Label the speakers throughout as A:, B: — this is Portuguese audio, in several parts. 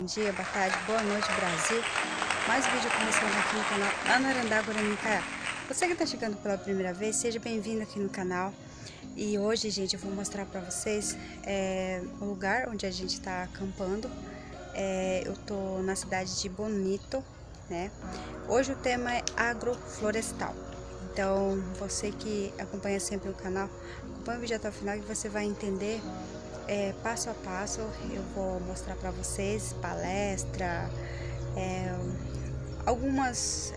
A: Bom dia, boa tarde, boa noite, Brasil. Mais um vídeo começando aqui no canal Ana Arandá Guarani Kaiá. Você que está chegando pela primeira vez, seja bem-vindo aqui no canal. E hoje, gente, eu vou mostrar para vocês o lugar onde a gente está acampando. Eu tô na cidade de Bonito, né? Hoje o tema é agroflorestal. Então, você que acompanha sempre o canal, acompanha o vídeo até o final e você vai entender passo a passo. Eu vou mostrar para vocês palestra, algumas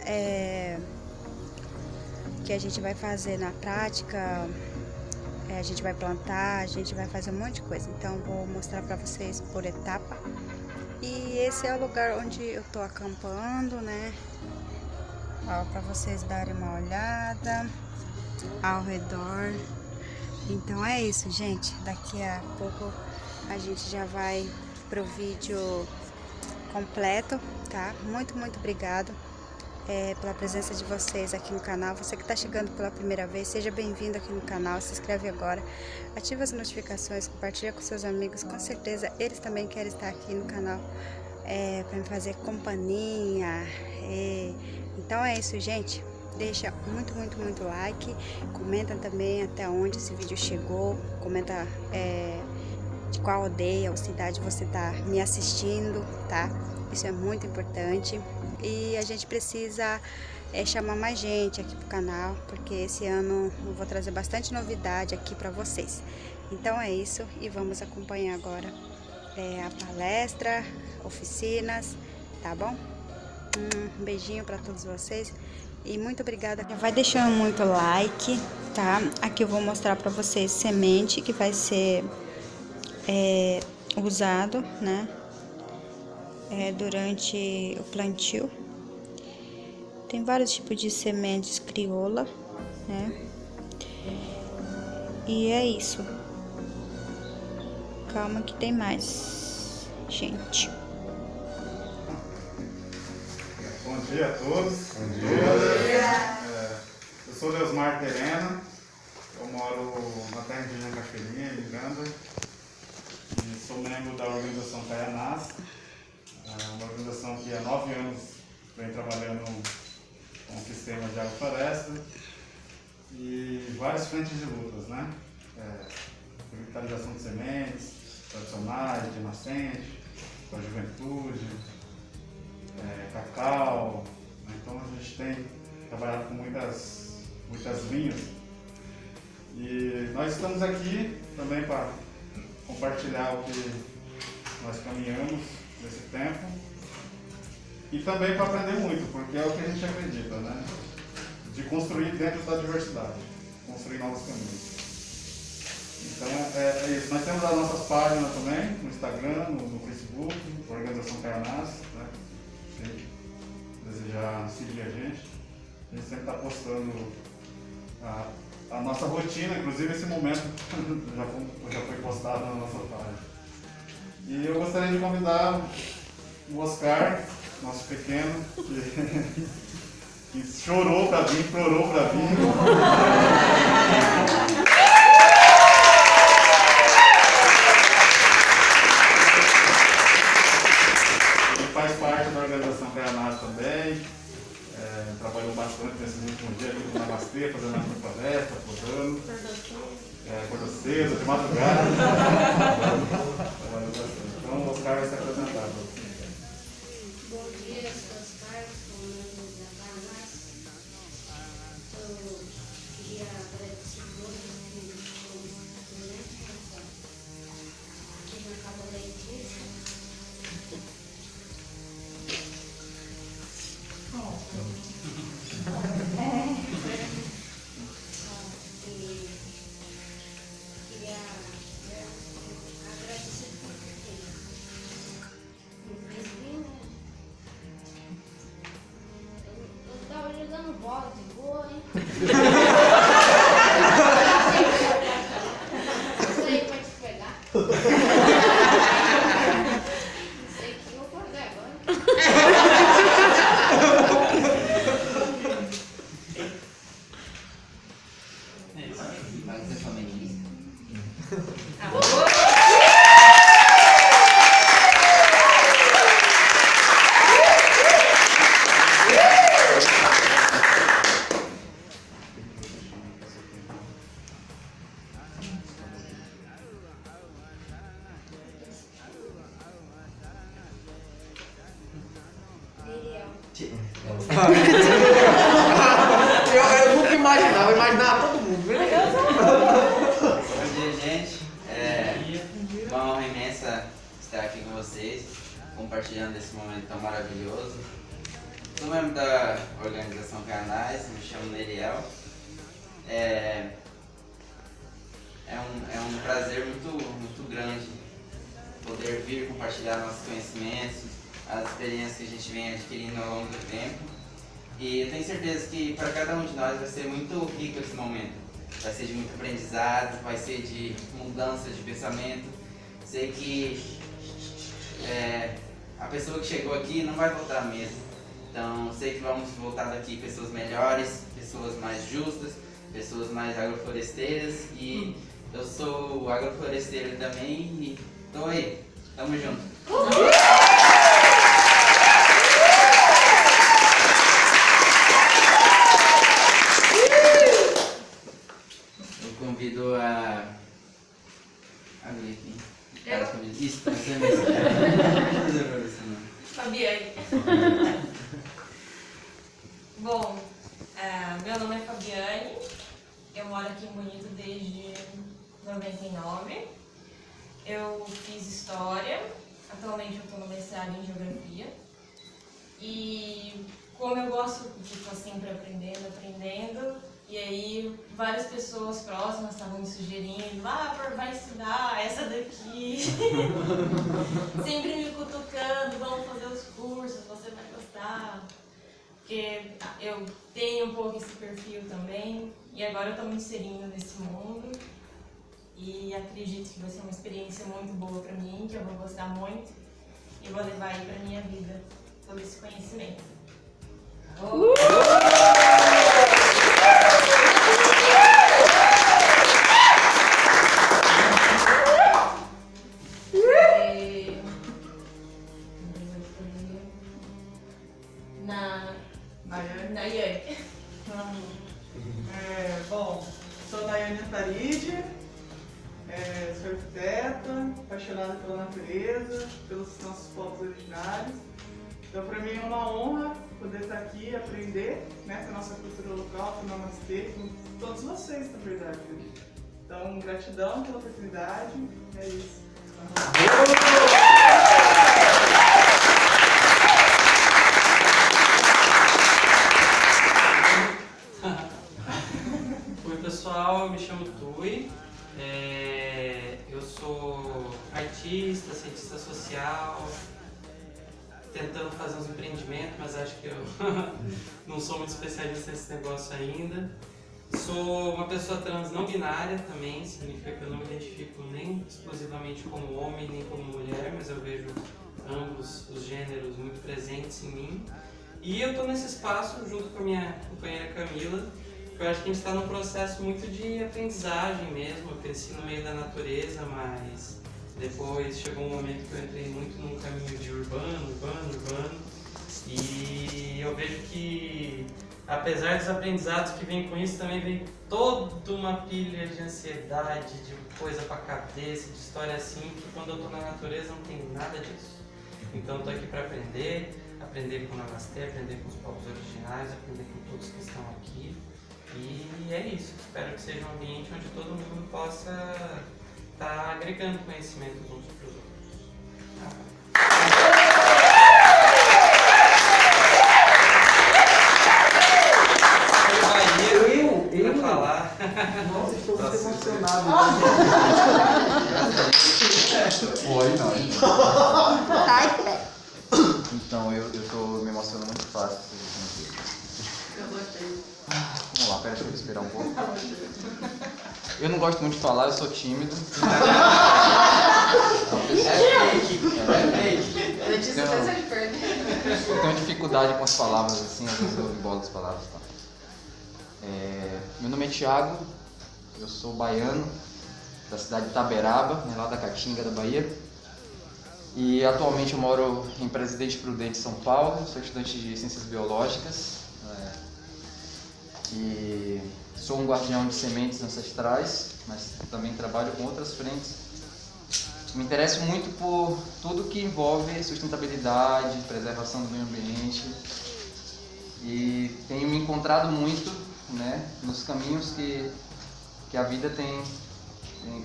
A: que a gente vai fazer na prática. A gente vai plantar, a gente vai fazer um monte de coisa. Então vou mostrar para vocês por etapa. E esse é o lugar onde eu tô acampando, né? Ó, para vocês darem uma olhada ao redor. Então é isso, gente. Daqui a pouco a gente já vai pro vídeo completo, tá? Muito obrigado pela presença de vocês aqui no canal. Você que está chegando pela primeira vez, seja bem-vindo aqui no canal. Se inscreve agora, ativa as notificações, compartilha com seus amigos. Com certeza eles também querem estar aqui no canal para me fazer companhia. Então é isso, gente. Deixa muito like, comenta também até onde esse vídeo chegou, comenta de qual aldeia ou cidade você tá me assistindo, tá? Isso é muito importante e a gente precisa chamar mais gente aqui pro canal, porque esse ano eu vou trazer bastante novidade aqui para vocês. Então é isso e vamos acompanhar agora a palestra, oficinas, tá bom? Um beijinho para todos vocês. E muito obrigada. Vai deixando muito like, tá? Aqui eu vou mostrar para vocês semente que vai ser usado, né? Durante o plantio. Tem vários tipos de sementes crioula, né? E é isso. Calma que tem mais, gente.
B: Bom dia a todos. Bom dia. Eu sou Leosmar Terena, eu moro na terra de Cachoeirinha, em Miranda, e sou membro da organização Caianás, uma organização que há 9 anos vem trabalhando com o sistema de agrofloresta e várias frentes de lutas, né? Revitalização de sementes tradicionais, de nascente, para a juventude, cacau, né? Então a gente tem trabalhado com muitas linhas e nós estamos aqui também para compartilhar o que nós caminhamos nesse tempo e também para aprender muito, porque é o que a gente acredita, né? De construir dentro da diversidade, construir novos caminhos. Então é isso. Nós temos as nossas páginas também no Instagram, no Facebook, Organização Caianás, né? Se desejar seguir a gente sempre está postando a nossa rotina, inclusive esse momento já foi postado na nossa página. E eu gostaria de convidar o Oscar, nosso pequeno, que chorou para vir, implorou para vir. Ele faz parte da organização Caianás também. Trabalhou bastante nesses últimos dias aqui no Namastê, fazendo a palestra, podando. Acordou cedo, de madrugada. Trabalhou bastante. Então o Oscar vai se apresentar.
C: Bom dia, eu sou Oscar, sou membro da Caianás. Eu queria agradecer a todos que estão presentes aqui na Casa da Letícia. Bola de boa, hein? Isso aí pode te pegar. Não sei que eu acordei agora.
D: Vai ser feminista.
E: Eu nunca imaginava, eu imaginava todo mundo.
D: Bom dia, gente. Uma honra imensa estar aqui com vocês, compartilhando esse momento tão maravilhoso. Sou membro da organização Canais, me chamo Neriel. É um prazer muito grande poder vir compartilhar nossos conhecimentos, as experiências que a gente vem adquirindo ao longo do tempo. E eu tenho certeza que para cada um de nós vai ser muito rico esse momento. Vai ser de muito aprendizado, vai ser de mudança de pensamento. Sei que a pessoa que chegou aqui não vai voltar mesmo. Então sei que vamos voltar daqui pessoas melhores, pessoas mais justas, pessoas mais agrofloresteiras. E eu sou agrofloresteiro também e tô aí. Tamo junto. Eu convido a ver aqui. Isso, você mesmo.
F: Fabiane. Bom, meu nome é Fabiane, eu moro aqui em Bonito desde 99. Eu fiz História, atualmente eu estou no mestrado em Geografia. E como eu gosto de estar sempre aprendendo, e aí várias pessoas próximas estavam me sugerindo, vai estudar essa daqui, sempre me cutucando, vamos fazer os cursos, você vai gostar, porque eu tenho um pouco esse perfil também, e agora eu estou me inserindo nesse mundo, e acredito que vai ser uma experiência muito boa para mim, que eu vou gostar muito, e vou levar aí para minha vida todo esse conhecimento. Nayane.
G: Bom, sou Nayane Ataride, sou arquiteta, apaixonada pela natureza, pelos nossos povos originários. Então, para mim é uma honra poder estar aqui e aprender, né, com a nossa cultura local, com o Namastê, com todos vocês, na verdade. Então, gratidão pela oportunidade, é isso.
H: Oi pessoal, eu me chamo Tui, eu sou artista, cientista social, tentando fazer uns empreendimentos, mas acho que eu não sou muito especialista nesse negócio ainda. Sou uma pessoa trans não binária também, significa que eu não me identifico nem exclusivamente como homem nem como mulher, mas eu vejo ambos os gêneros muito presentes em mim. E eu estou nesse espaço junto com a minha companheira Camila, que eu acho que a gente está num processo muito de aprendizagem mesmo. Eu cresci no meio da natureza, mas depois chegou um momento que eu entrei muito num caminho de urbano, e eu vejo que, apesar dos aprendizados que vem com isso, também vem toda uma pilha de ansiedade, de coisa pra cabeça, de história assim, que quando eu tô na natureza não tem nada disso. Então eu tô aqui para aprender com o Namastê, aprender com os povos originais, aprender com todos que estão aqui. E é isso, espero que seja um ambiente onde todo mundo possa estar agregando conhecimento uns para os outros. Eu para falar.
G: Nossa, estou muito emocionado.
I: Foi, não.
A: Ai,
I: Então, eu tô me emocionando muito fácil.
G: Eu gostei.
I: Vamos lá, pera, deixa eu respirar um pouco. Eu não gosto muito de falar, eu sou tímido. Eu tenho dificuldade com as palavras, assim, às vezes eu embolo as palavras. Tá? Meu nome é Thiago, eu sou baiano, da cidade de Itaberaba, lá da Caatinga, da Bahia. E atualmente eu moro em Presidente Prudente, São Paulo, sou estudante de Ciências Biológicas. E sou um guardião de sementes ancestrais, mas também trabalho com outras frentes. Me interesso muito por tudo que envolve sustentabilidade, preservação do meio ambiente e tenho me encontrado muito, né, nos caminhos que a vida tem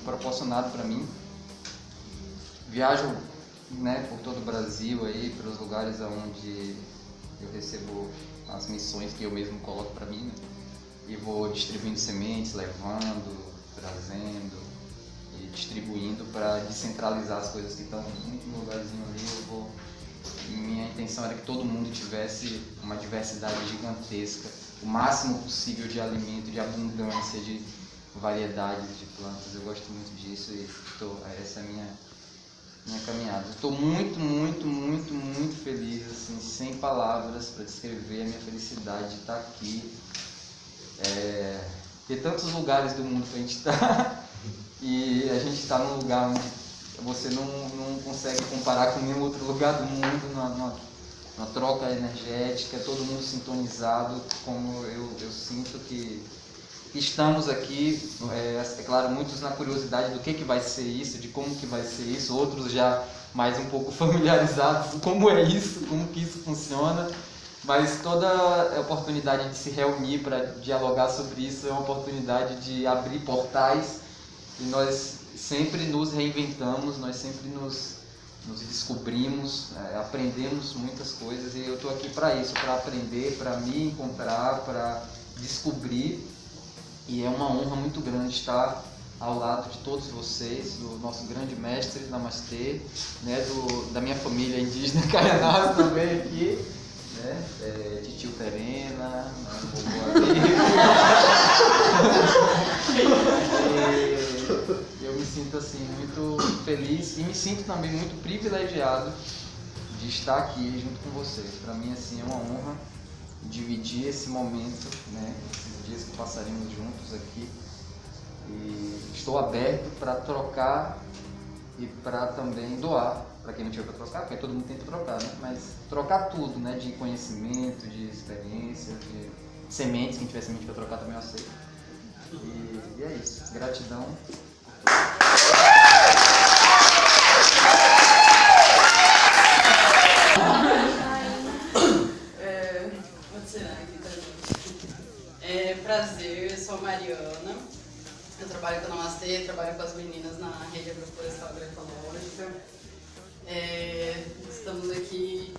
I: proporcionado para mim. Viajo, né, por todo o Brasil aí, para os lugares onde eu recebo as missões que eu mesmo coloco para mim, né? E vou distribuindo sementes, levando, trazendo e distribuindo para descentralizar as coisas que estão muito no lugarzinho ali. Minha intenção era que todo mundo tivesse uma diversidade gigantesca, o máximo possível de alimento, de abundância, de variedades de plantas. Eu gosto muito disso e essa é a minha caminhada. Estou muito, muito, muito, muito feliz, assim, sem palavras para descrever a minha felicidade de estar aqui. Ter tantos lugares do mundo para a gente estar e a gente está num lugar onde você não consegue comparar com nenhum outro lugar do mundo, na troca energética, todo mundo sintonizado, como eu sinto que estamos aqui, é claro, muitos na curiosidade do que vai ser isso, de como que vai ser isso, outros já mais um pouco familiarizados com como é isso, como que isso funciona, mas toda a oportunidade de se reunir para dialogar sobre isso é uma oportunidade de abrir portais e nós sempre nos reinventamos, nós sempre nos descobrimos, aprendemos muitas coisas e eu estou aqui para isso, para aprender, para me encontrar, para descobrir. E é uma honra muito grande estar ao lado de todos vocês, do nosso grande mestre Namastê, né, da minha família indígena Kayanás também aqui, né, de tio Perena, vovô e eu me sinto assim muito feliz e me sinto também muito privilegiado de estar aqui junto com vocês. Para mim assim é uma honra dividir esse momento, né, esses dias que passaremos juntos aqui, e estou aberto para trocar e para também doar, para quem não tiver para trocar, porque todo mundo tem para trocar, né, mas trocar tudo, né, de conhecimento, de experiência, de sementes, quem tiver semente para trocar também eu aceito, e é isso, gratidão.
J: Prazer, eu sou a Mariana, eu trabalho com a Namastê, trabalho com as meninas na rede agroflorestal agroecológica. Estamos aqui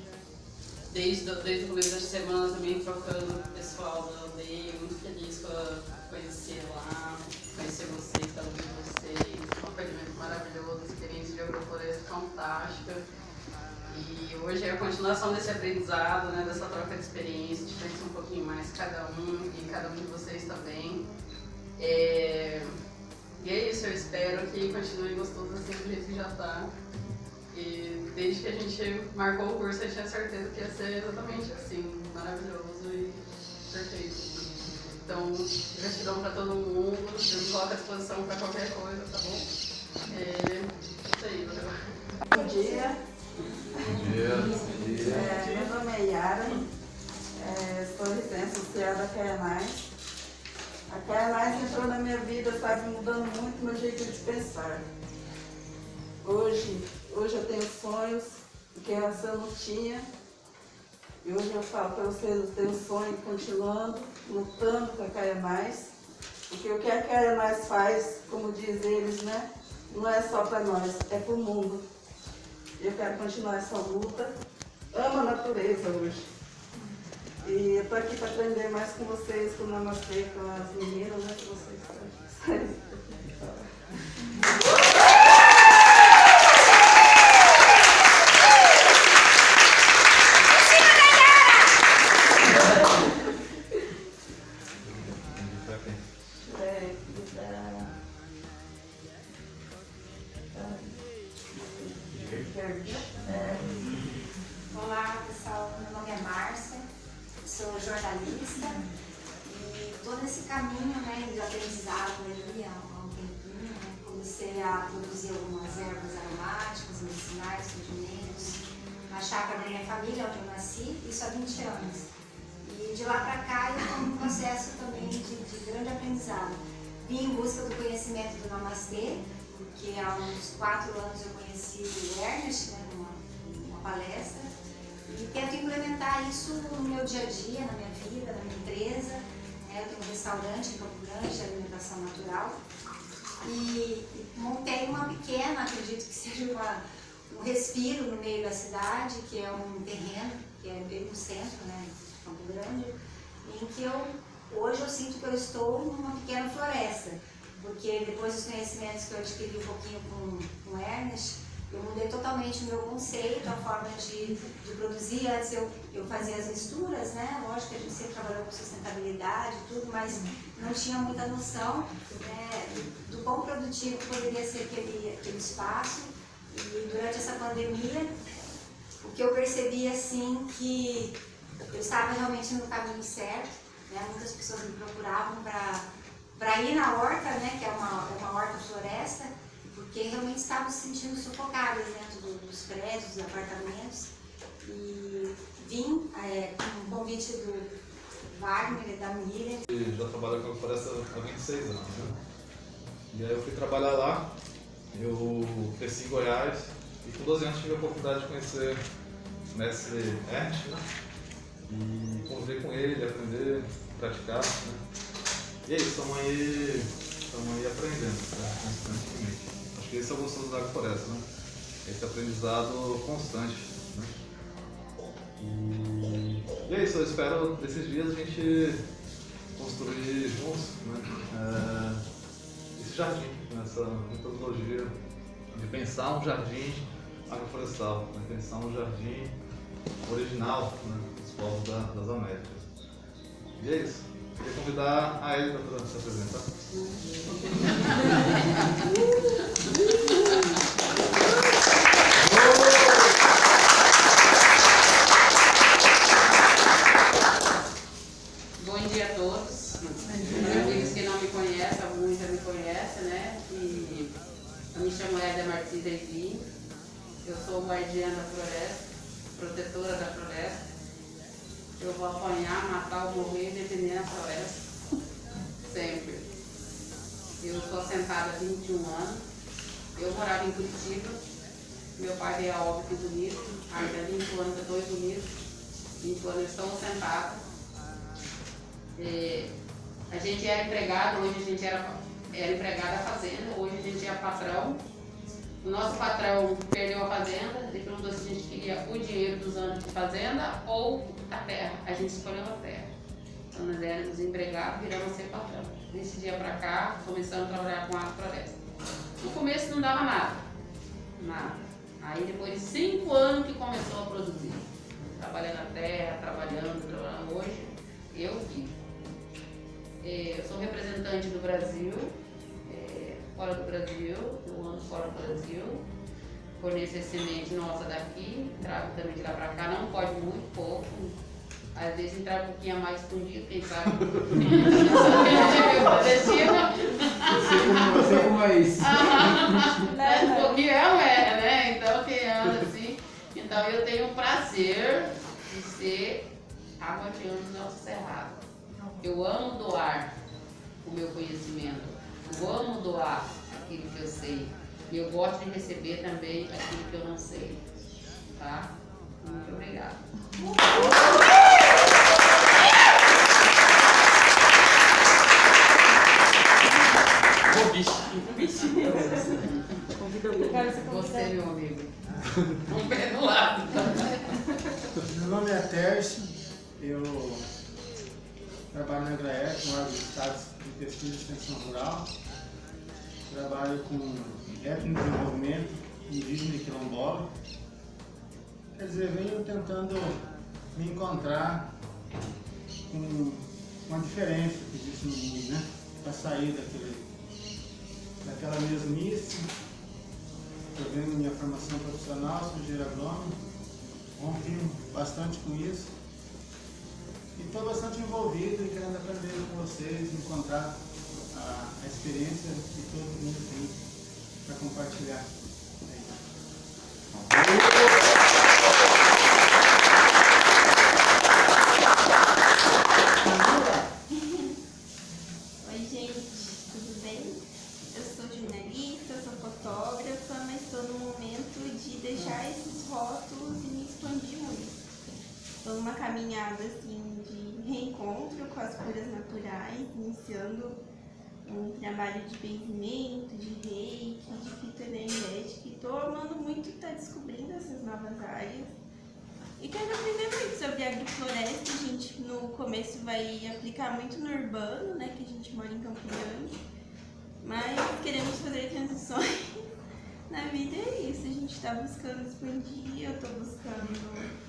J: desde o começo da semana também trocando com o pessoal da aldeia, muito feliz com conhecer lá, conhecer vocês, estar ouvindo vocês, um acolhimento maravilhoso, experiência de agrofloresta fantástica. E hoje é a continuação desse aprendizado, né, dessa troca de experiência, de conhecer um pouquinho mais cada um de vocês também. E é isso, eu espero que continue gostoso assim do jeito que já está. E desde que a gente marcou o curso, eu tinha certeza que ia ser exatamente assim, maravilhoso e perfeito. Então, gratidão para todo mundo, eu me coloco à disposição para qualquer coisa, tá bom? Isso aí, valeu.
K: Bom dia. Meu nome é Yara, sou assistente social da Kayanás. A Kayanás entrou na minha vida, sabe, mudando muito meu jeito de pensar. Hoje eu tenho sonhos que antes eu não tinha. E hoje eu falo para vocês, eu tenho sonho continuando, lutando com a Kayanás. Porque o que a Kayanás faz, como diz eles, né, não é só para nós, é para o mundo. Eu quero continuar essa luta. Amo a natureza hoje. E eu estou aqui para aprender mais com vocês, com o Namastê, com as meninas, né, que vocês estão.
L: Olá pessoal, meu nome é Márcia, sou jornalista e estou nesse caminho, né, de aprendizado aí há um tempinho, né, comecei a produzir algumas ervas aromáticas, medicinais, condimentos na chácara da minha família, onde eu nasci, isso há 20 anos. E de lá para cá eu estou num processo também de grande aprendizado. Vim em busca do conhecimento do Namastê, porque há uns 4 anos eu conheci o Ernest, né, numa palestra, E tento implementar isso no meu dia a dia, na minha vida, na minha empresa. Eu tenho um restaurante em Campo Grande de alimentação natural. E montei uma pequena, acredito que seja um respiro no meio da cidade, que é um terreno, que é bem no centro, né, de Campo Grande, em que hoje eu sinto que eu estou numa pequena floresta, porque depois dos conhecimentos que eu adquiri um pouquinho com o Ernest, eu mudei totalmente o meu conceito, a forma de produzir. Antes eu fazia as misturas, né? Lógico que a gente sempre trabalhou com sustentabilidade e tudo, mas não tinha muita noção, né, do quão produtivo poderia ser aquele espaço. E durante essa pandemia, o que eu percebi assim, que eu estava realmente no caminho certo, né? Muitas pessoas me procuravam para ir na horta, né, que é uma horta-floresta, porque realmente estavam se sentindo sufocadas dentro dos prédios, dos apartamentos. E vim com o convite do Wagner e da Miriam.
M: Já trabalho com a floresta há 26 anos, né? E aí eu fui trabalhar lá, eu cresci em Goiás e com 12 anos tive a oportunidade de conhecer o mestre Ernest, né? E conviver com ele, aprender, praticar, né? E é isso, estamos aí aprendendo, né? Constantemente. Acho que esse é o gostoso da agrofloresta, né? Esse aprendizado constante, né? E é isso, eu espero desses dias a gente construir juntos, né? Esse jardim, essa metodologia de pensar um jardim agroflorestal, né? Pensar um jardim original, né, dos povos das Américas. E é isso. Queria convidar a Elida para se apresentar.
J: Bom dia a todos. Para aqueles que não me conhecem, alguns já me conhecem, né? E eu me chamo Elida Martins Levi. Eu sou guardiã da floresta, protetora da floresta. Eu vou apanhar, matar ou morrer, defender a floresta. Sempre. Eu estou assentada há 21 anos. Eu morava em Curitiba. Meu pai veio a óbito em Bonito. Ainda há 20 anos eu estou em Bonito. 20 anos eu estou assentada. A gente era empregado, hoje a gente era empregado da fazenda, hoje a gente é patrão. O nosso patrão perdeu a fazenda, ele perguntou se a gente queria o dinheiro dos anos de fazenda ou a terra. A gente escolheu a terra. Então nós éramos empregados, viramos a ser patrão. Desse dia para cá, começamos a trabalhar com agrofloresta. No começo não dava nada. Nada. Aí depois de 5 anos que começou a produzir. Trabalhando na terra, trabalhando hoje, eu vivo. Eu sou representante do Brasil. Fora do Brasil, eu ando fora do Brasil, forneço a semente nossa daqui, trago também de lá pra cá, não pode muito, pouco, às vezes entrar um pouquinho a mais escondido, quem sabe,
E: Eu sei como é isso.
J: Um pouquinho né? Então quem anda assim, então eu tenho o prazer de ser a guardiã do nosso cerrado. Eu amo doar o meu conhecimento. Eu amo doar aquilo que eu sei. E eu gosto de receber também aquilo que eu não sei. Tá? Muito obrigada. Você, meu amigo. Um pé do lado.
N: Meu nome é Tércio. Eu trabalho na Graef, no órgão do Estado de Pesquisa e Extensão Rural. Trabalho com etnodesenvolvimento indígena e quilombola. Quer dizer, venho tentando me encontrar com uma diferença que existe no mundo, né? Para sair daquela mesmice. Estou vendo minha formação profissional, sou engenheiro agrônomo, rompi bastante com isso. E estou bastante envolvido e querendo aprender com vocês, encontrar a experiência que todo mundo tem para compartilhar.
O: Oi gente, tudo bem? Eu sou jornalista, sou fotógrafa, mas estou no momento de deixar esses rótulos e me expandir muito. Estou numa caminhada assim de reencontro com as curas naturais, iniciando um trabalho de benzimento, de reiki, de fitoenergética. E estou amando muito estar descobrindo essas novas áreas. E quero aprender muito sobre agrofloresta. A gente no começo vai aplicar muito no urbano, né, que a gente mora em Campo Grande. Mas queremos fazer transições na vida, é isso. A gente está buscando expandir, eu estou buscando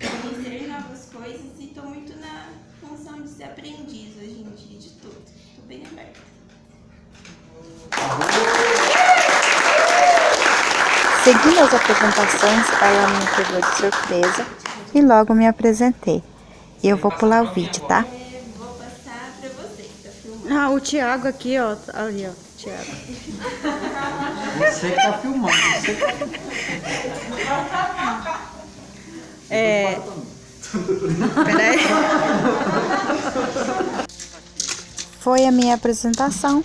O: conhecer novas coisas e estou muito na função de ser aprendiz hoje em dia de tudo. Estou bem aberta.
A: Seguindo as apresentações, ela me pegou de surpresa e logo me apresentei. E eu vou pular o vídeo, tá?
O: Vou passar para vocês, tá filmando?
A: Ah, o Thiago aqui, ó. Ali, ó. Thiago.
E: Você que tá filmando, você que tá filmando.
A: Peraí. Foi a minha apresentação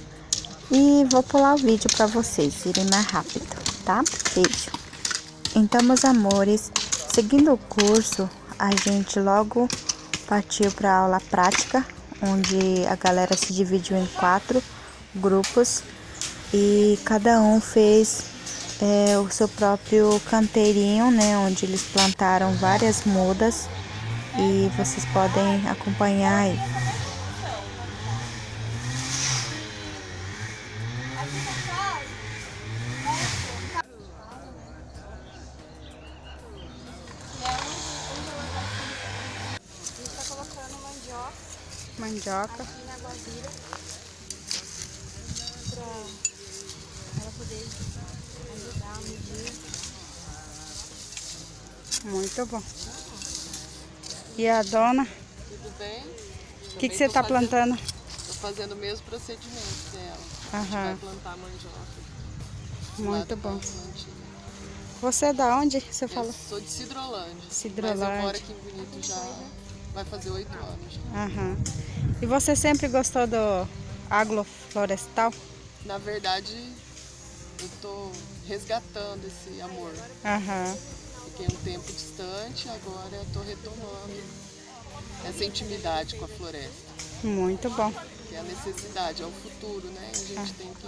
A: e vou pular o vídeo para vocês irem mais rápido, tá? Beijo. Então, meus amores, seguindo o curso, a gente logo partiu para a aula prática, onde a galera se dividiu em 4 grupos e cada um fez o seu próprio canteirinho, né, onde eles plantaram várias mudas e vocês podem acompanhar aí. Mandioca
P: aqui na guazira para ela poder ajudar no dia.
A: Muito bom. E a dona?
G: Tudo bem?
A: O que você está plantando?
G: Estou fazendo o mesmo procedimento dela.
A: Aham.
G: A gente vai plantar mandioca.
A: Muito bom. Você é da onde? Você falou?
G: Sou de Cidrolândia.
A: Cidrolândia.
G: Mas eu moro aqui em Bonito já vai fazer 8 anos.
A: Aham. E você sempre gostou do agroflorestal?
G: Na verdade, eu estou resgatando esse amor.
A: Aham.
G: Fiquei um tempo distante, agora estou retomando essa intimidade com a floresta.
A: Muito bom.
G: Que é a necessidade, é o futuro, né? A gente tem que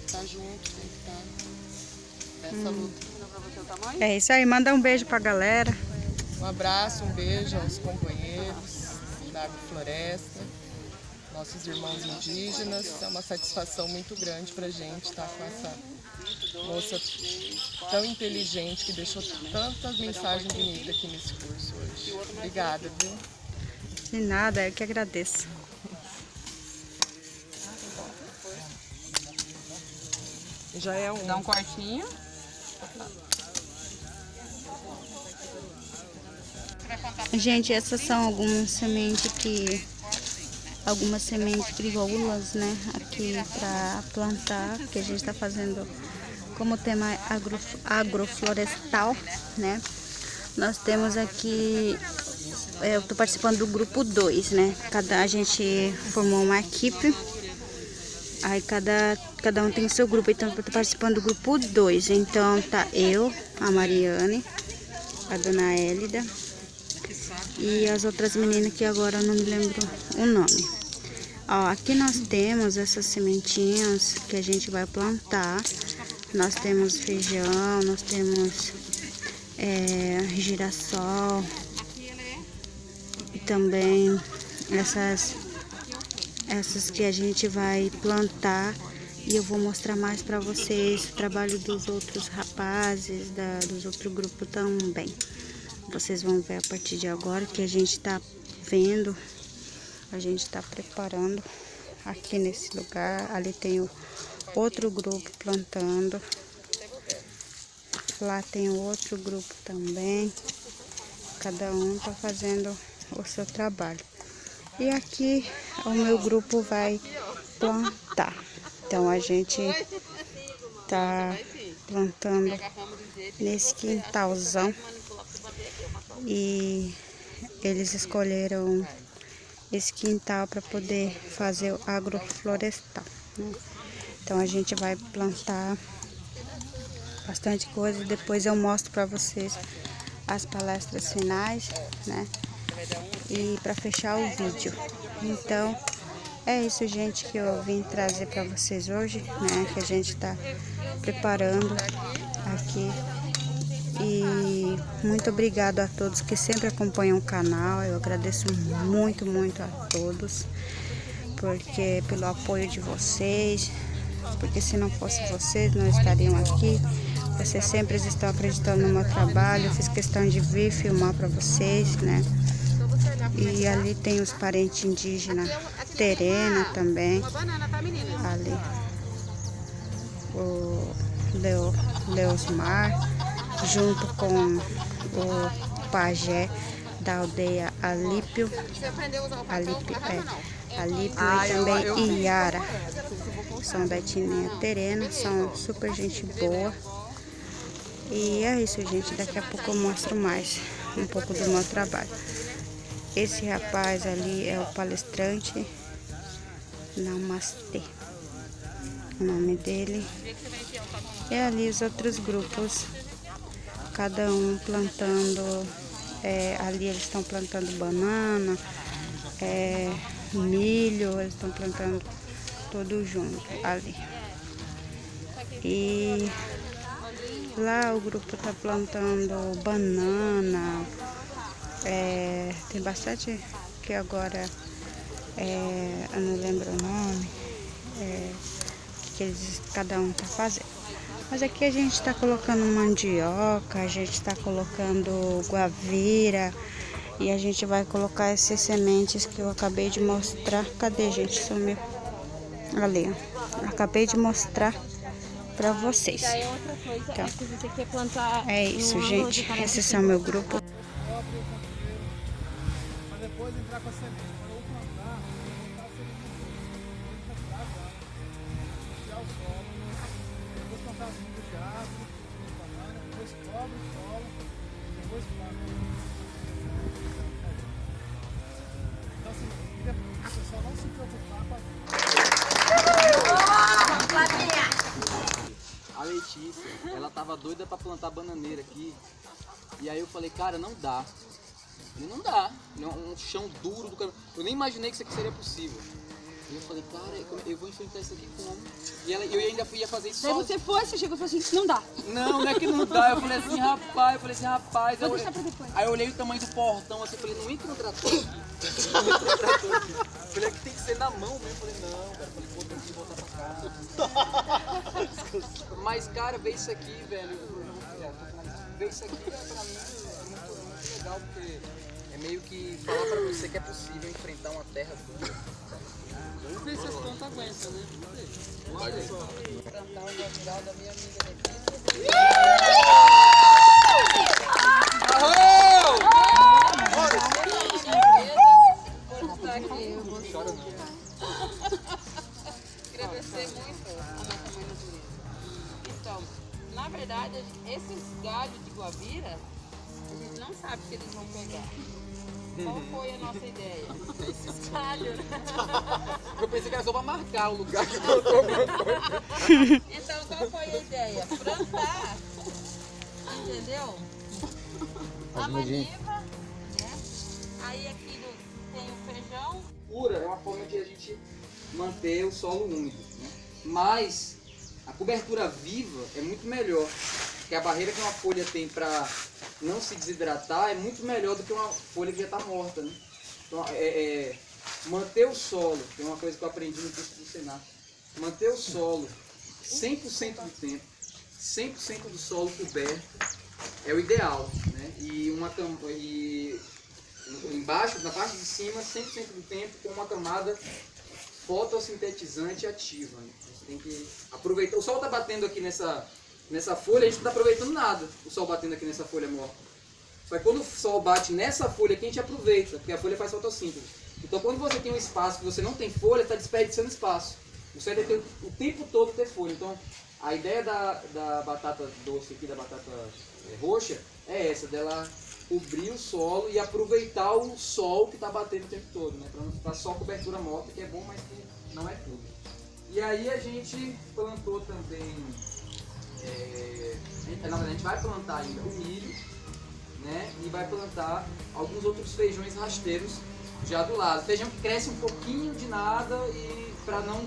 G: estar junto, tem que estar nessa luta. Pra você o tamanho?
A: É isso aí, manda um beijo pra galera.
G: Um abraço, um beijo aos companheiros da Agrofloresta, nossos irmãos indígenas. É uma satisfação muito grande pra gente estar com essa moça tão inteligente que deixou tantas mensagens bonitas aqui nesse curso hoje. Obrigada, viu?
A: De nada, eu que agradeço.
G: Já é um.
J: Dá um cortinho.
A: Gente, essas são algumas sementes crioulas, né, aqui para plantar, que a gente está fazendo como tema agroflorestal, né. Nós temos aqui, eu estou participando do grupo 2, né, a gente formou uma equipe, aí cada um tem seu grupo, então eu estou participando do grupo 2, então tá eu, a Mariane, a dona Hélida, e as outras meninas que agora eu não me lembro o nome. Ó, aqui nós temos essas sementinhas que a gente vai plantar. Nós temos feijão, nós temos girassol e também essas que a gente vai plantar. E eu vou mostrar mais para vocês o trabalho dos outros rapazes, dos outros grupos também. Vocês vão ver a partir de agora que a gente está vendo, a gente está preparando aqui nesse lugar. Ali tem o outro grupo plantando, lá tem o outro grupo também. Cada um está fazendo o seu trabalho. E aqui o meu grupo vai plantar. Então a gente está plantando nesse quintalzão. E eles escolheram esse quintal para poder fazer o agroflorestal, né? Então a gente vai plantar bastante coisa e depois eu mostro para vocês as palestras finais, né? E para fechar o vídeo. Então, é isso, gente, que eu vim trazer para vocês hoje, né? Que a gente está preparando aqui. E muito obrigado a todos que sempre acompanham o canal. Eu agradeço muito, muito a todos, porque pelo apoio de vocês, porque se não fosse vocês, não estariam aqui. Vocês sempre estão acreditando no meu trabalho. Eu fiz questão de vir filmar para vocês, né? E ali tem os parentes indígenas Terena também. Ali o Leosmar, junto com o pajé da aldeia Alípio e também Iara. São da etnia Terena, são super gente boa. E é isso, gente. Daqui a pouco eu mostro mais um pouco do meu trabalho. Esse rapaz ali é o palestrante Namastê, o nome dele. E ali os outros grupos, cada um plantando, ali eles estão plantando banana, milho, eles estão plantando tudo junto ali. E lá o grupo está plantando banana, tem bastante que agora eu não lembro o nome, que cada um está fazendo. Mas aqui a gente está colocando mandioca, a gente está colocando guavira e a gente vai colocar essas sementes que eu acabei de mostrar. Cadê, gente? Sumiu. Ali, ó. Acabei de mostrar para vocês.
P: Daí outra coisa
A: então,
P: é que você quer plantar.
A: É isso, gente. Esses são meu grupo.
N: Mas depois entrar com a semente. Quando eu plantar, a semente o solo, depois plantar as mudas de árvore, depois cobre o solo, depois planta. Então assim, você só não se preocupar com
I: A Letícia, ela tava doida pra plantar bananeira aqui. E aí eu falei, cara, não dá. Não dá. Um chão duro do caramba. Eu nem imaginei que isso aqui seria possível. E eu falei, cara, eu vou enfrentar isso aqui como? E eu ainda ia fazer isso
P: Daí
I: só.
P: você chegou e falou assim, não dá.
I: Não é que não dá. Eu falei assim, rapaz.
P: Vou deixar pra depois.
I: Aí eu olhei o tamanho do portão, assim, eu falei, não entra no trator aqui. Não entra no trator aqui. Eu falei, aqui tem que ser na mão mesmo. Eu falei, não, cara. Eu falei, pô, tem que voltar pra casa. Mas, cara, ver isso aqui, velho. Ver isso aqui, pra mim, é muito legal, porque é meio que falar pra você que é possível enfrentar uma terra dura. Vamos ver se as plantas aguentam, né? Olha só. Plantar o natural da minha amiga Letícia.
J: Agradecer muito a nossa mãe natureza. Então, na verdade, esses galhos de guavira, a gente não sabe se eles vão pegar. Qual foi a nossa ideia? Esses galhos, né?
I: Eu pensei que era só pra marcar o lugar que plantou.
J: Então, qual foi a ideia? Plantar, entendeu? A maniva, né? Aí aqui tem o feijão.
I: Pura é uma forma de a gente manter o solo úmido, né? Mas a cobertura viva é muito melhor, porque a barreira que uma folha tem para não se desidratar é muito melhor do que uma folha que já está morta, né? Então, manter o solo, tem uma coisa que eu aprendi no curso do Senac, manter o solo 100% do tempo, 100% do solo coberto é o ideal, né? E embaixo, na parte de cima, 100% do tempo com uma camada fotossintetizante ativa, né? Você tem que aproveitar. O sol está batendo aqui nessa folha, a gente não está aproveitando nada, o sol batendo aqui nessa folha morta. Só que quando o sol bate nessa folha aqui, a gente aproveita, porque a folha faz fotossíntese. Então quando você tem um espaço que você não tem folha, está desperdiçando espaço. Você deve ter o tempo todo ter folha. Então a ideia da batata doce aqui, da batata roxa, é essa, dela cobrir o solo e aproveitar o sol que está batendo o tempo todo, né? Para não ficar só cobertura morta, que é bom, mas que não é tudo. E aí a gente plantou também, na verdade a gente vai plantar ainda o milho, né? e vai plantar alguns outros feijões rasteiros já do lado. Feijão que cresce um pouquinho de nada e para não...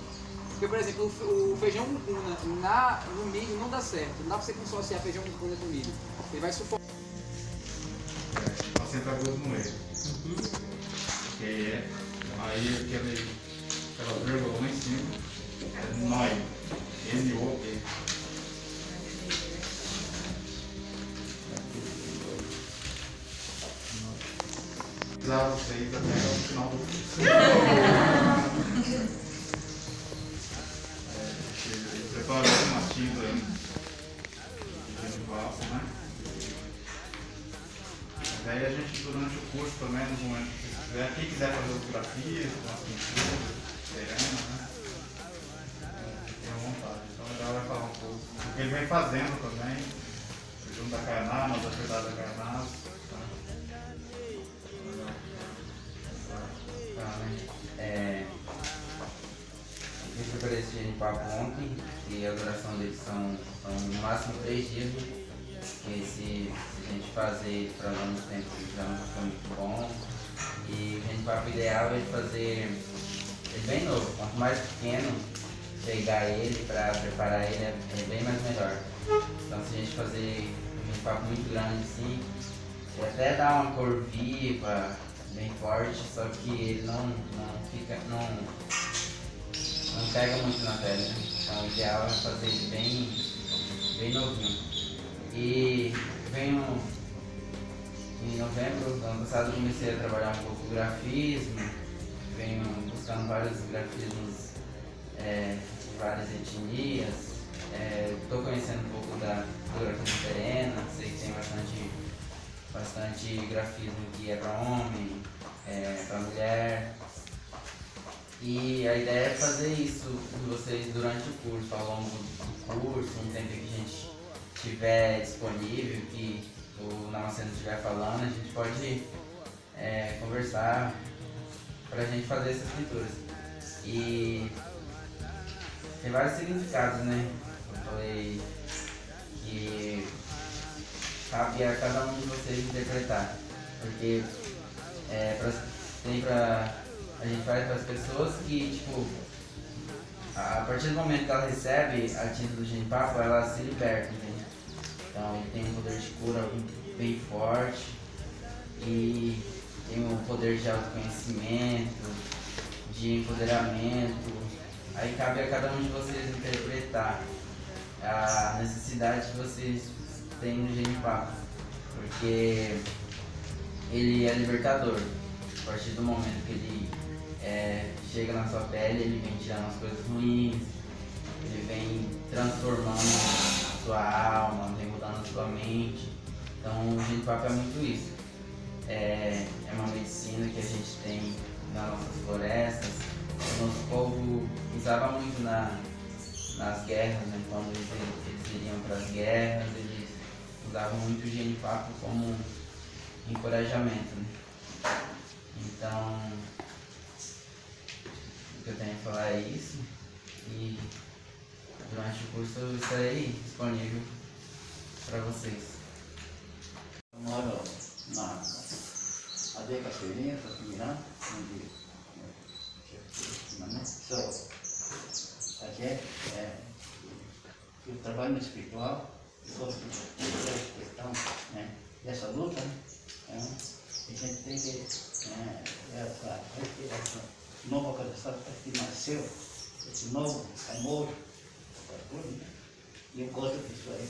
I: Porque, por exemplo, o feijão mucuna no milho não dá certo. Não dá para você consociar feijão mucuna com milho. Ele vai sufocar.
B: Nós sempre agudo no meio. Porque aí aquela vírgula lá em cima é NOI. N-O-E. Usar vocês até o final do curso. Ele preparou uma tinta de vapo, né? Daí a gente, durante o curso também, no momento que quem quiser fazer os grafismos, as pinturas, serena, né? Fiquem à vontade. Então ela vai falar um pouco do que ele vem fazendo também, junto da Cayaná, nas atividades da Cayaná.
D: Eu preparei esse genipapo ontem e a duração deles são no máximo 3 dias. Porque se a gente fazer para lá no tempo já não fica muito bom. E o genipapo ideal é fazer ele bem novo. Quanto mais pequeno pegar ele para preparar ele é bem mais melhor. Então se a gente fazer um genipapo muito grande assim, ele até dá uma cor viva, bem forte, só que ele não pega muito na pele, né? Então o ideal é fazer ele bem novinho. E venho em novembro do ano passado, comecei a trabalhar um pouco o grafismo, venho buscando vários grafismos de várias etnias, estou conhecendo um pouco do grafismo serena, sei que tem bastante grafismo que é para homem, para mulher. E a ideia é fazer isso com vocês durante o curso, ao longo do curso, um tempo que a gente estiver disponível, que o Namaceno estiver falando, a gente pode conversar para a gente fazer essas pinturas. E tem vários significados, né? Eu falei que cabe a cada um de vocês interpretar, porque a gente faz para as pessoas que, tipo, a partir do momento que ela recebe a tinta do genipapo, ela se liberta, entende? Então ele tem um poder de cura bem forte e tem um poder de autoconhecimento, de empoderamento. Aí cabe a cada um de vocês interpretar a necessidade que vocês têm no genipapo, porque ele é libertador. A partir do momento que ele chega na sua pele, ele vem tirando as coisas ruins, ele vem transformando a sua alma, vem mudando a sua mente. Então o genipapo é muito isso. É uma medicina que a gente tem nas nossas florestas. O nosso povo usava muito nas guerras, né? Quando eles iriam para as guerras, eles usavam muito o genipapo como encorajamento, né? Então, o que eu tenho a falar é isso, e durante o curso eu estarei disponível para vocês.
E: Eu moro na aldeia Cachoeirinha, Miranda, onde eu trabalho no espiritual, gosto de questão, né, dessa luta, né? A gente tem que essa nova coração que nasceu, esse novo amor, né? E eu gosto disso aí,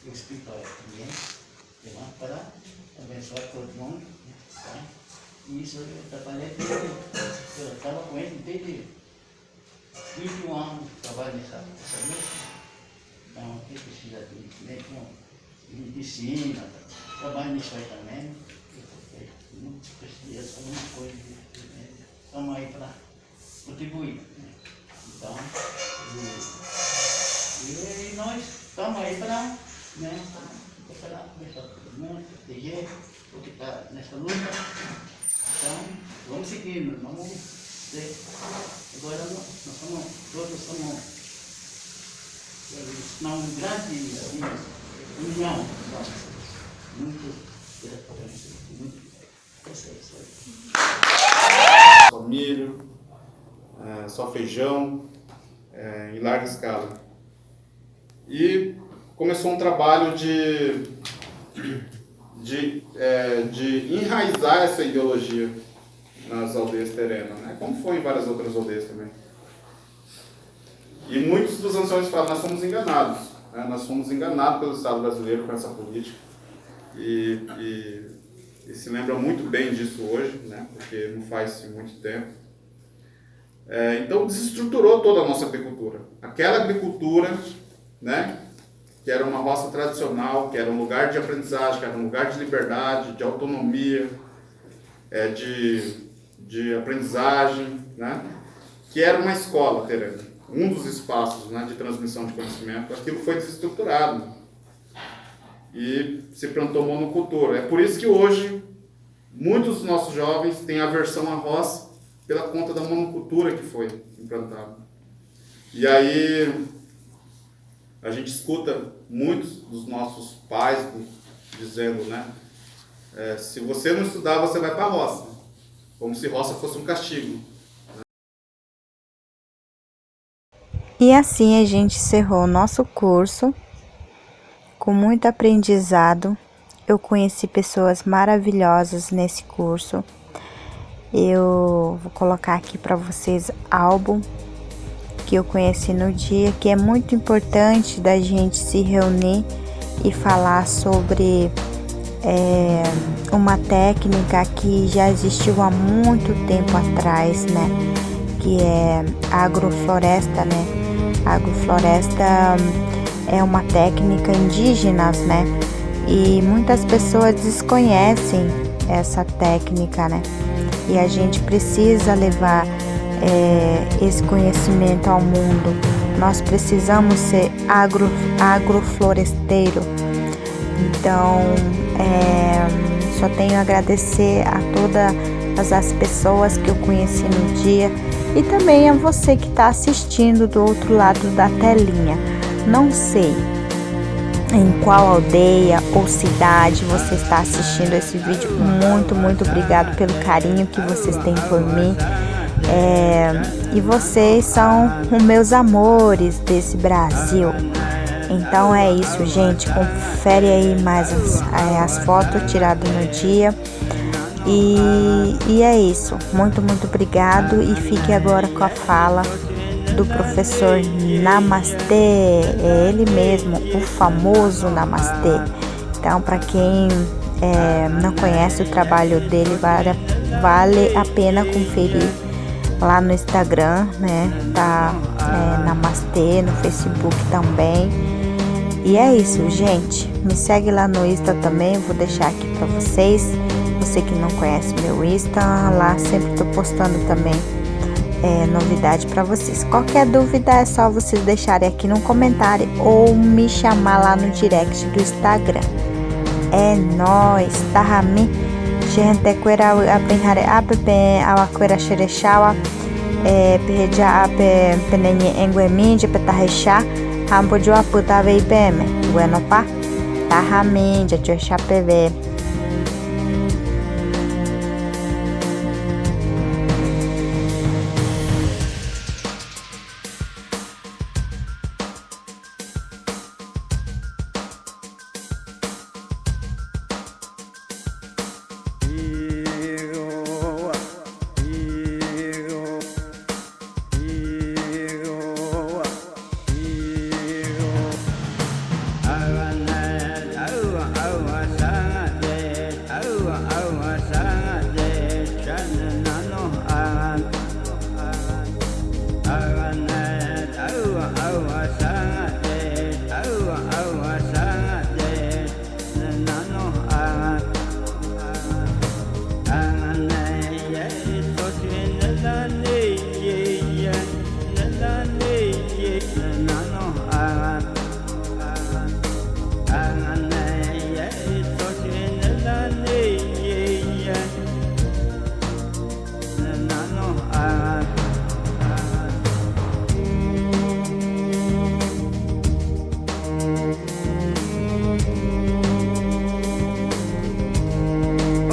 E: o espiritual também, para abençoar todo mundo, né? E isso eu trabalhei eu estava com ele desde 21 anos, trabalho nessa luta. Então, quem precisa de medicina, trabalho nisso aí também. Não precisa de alguma coisa, estamos aí para contribuir, né? Então, e nós estamos aí para, né, começar todo mundo, proteger o que está nessa luta. Então, vamos seguindo, vamos ver. Agora todos somos uma grande união, muito interessante.
B: só feijão, em larga escala. E começou um trabalho de enraizar essa ideologia nas aldeias terenas, né? Como foi em várias outras aldeias também. E muitos dos anciões falam, nós fomos enganados, né? Nós fomos enganados pelo Estado brasileiro com essa política. E se lembra muito bem disso hoje, né? Porque não faz muito tempo. Então desestruturou toda a nossa agricultura. Aquela agricultura, né? Que era uma roça tradicional, que era um lugar de aprendizagem, que era um lugar de liberdade, de autonomia, de aprendizagem, né? Que era uma escola terena, um dos espaços, né, de transmissão de conhecimento. Aquilo foi desestruturado e se plantou monocultura. É por isso que hoje muitos dos nossos jovens têm aversão à roça pela conta da monocultura que foi implantada. E aí a gente escuta muitos dos nossos pais dizendo, né? Se você não estudar, você vai para a roça. Como se roça fosse um castigo.
A: E assim a gente encerrou o nosso curso com muito aprendizado. Eu conheci pessoas maravilhosas nesse curso. Eu vou colocar aqui para vocês álbum que eu conheci no dia, que é muito importante da gente se reunir e falar sobre uma técnica que já existiu há muito tempo atrás, né? Que é a agrofloresta, né? A agrofloresta é uma técnica indígena, né? E muitas pessoas desconhecem essa técnica, né? E a gente precisa levar esse conhecimento ao mundo. Nós precisamos ser agrofloresteiro. Então, só tenho a agradecer a todas as pessoas que eu conheci no dia e também a você que está assistindo do outro lado da telinha. Não sei em qual aldeia ou cidade você está assistindo esse vídeo. Muito, muito obrigado pelo carinho que vocês têm por mim. E vocês são os meus amores desse Brasil. Então é isso, gente. Confere aí mais as fotos tiradas no dia. E é isso. Muito, muito obrigado. E fique agora com a fala do professor Namastê. É ele mesmo, o famoso Namastê. Então, para quem não conhece o trabalho dele, vale a pena conferir lá no Instagram, né? Tá Namastê, no Facebook também. E é isso, gente. Me segue lá no Insta também, eu vou deixar aqui pra vocês. Você que não conhece meu Insta, lá sempre tô postando também novidade pra vocês. Qualquer dúvida é só vocês deixarem aqui no comentário ou me chamar lá no direct do Instagram. É nóis, tá, Rami? Gente, cuera apenhare ape awakwera xerechawa peja ape penenye engueminje petahesha hambo jo aputa veipeme bueno pa tahaminja jo chapeve.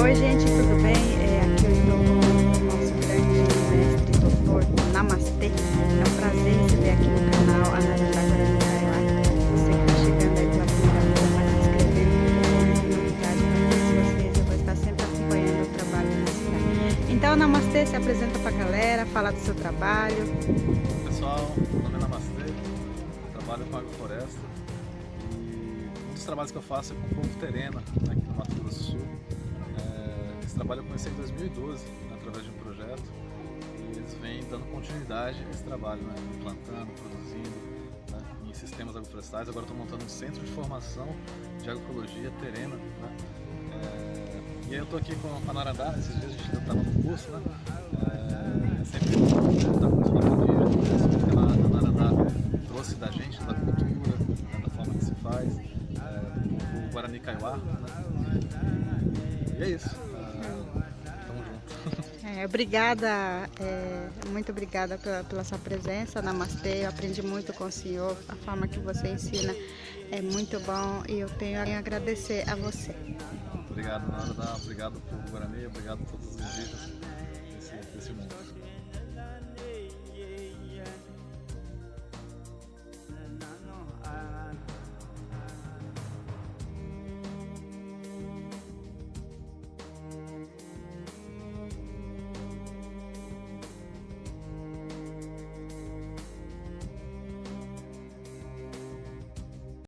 A: Oi, gente, tudo bem? Aqui eu estou com o nosso grande mestre, doutor Namastê. Então, namastê, se apresenta pra galera, fala do seu trabalho.
M: Pessoal, meu nome é Namastê, trabalho com agrofloresta e um dos trabalhos que eu faço é com o povo terena, né, aqui no Mato Grosso do Sul. Esse trabalho eu comecei em 2012, né, através de um projeto, e eles vêm dando continuidade a esse trabalho, né, plantando, produzindo, né, em sistemas agroflorestais. Agora estou montando um centro de formação de agroecologia terena, né. E aí eu estou aqui com a Narandá, esses dias a gente estava no curso, né? Sempre está muito na família, que a Narandá trouxe da gente, da cultura, né, da forma que se faz, do povo Guarani Kaiowá, né? E é isso, tamo junto.
A: Obrigada, muito obrigada pela sua presença, Namastê. Eu aprendi muito com o senhor, a forma que você ensina é muito bom e eu tenho a agradecer a você.
M: Obrigado, Narandá, obrigado povo Guarani, obrigado a todos os indígenas desse mundo.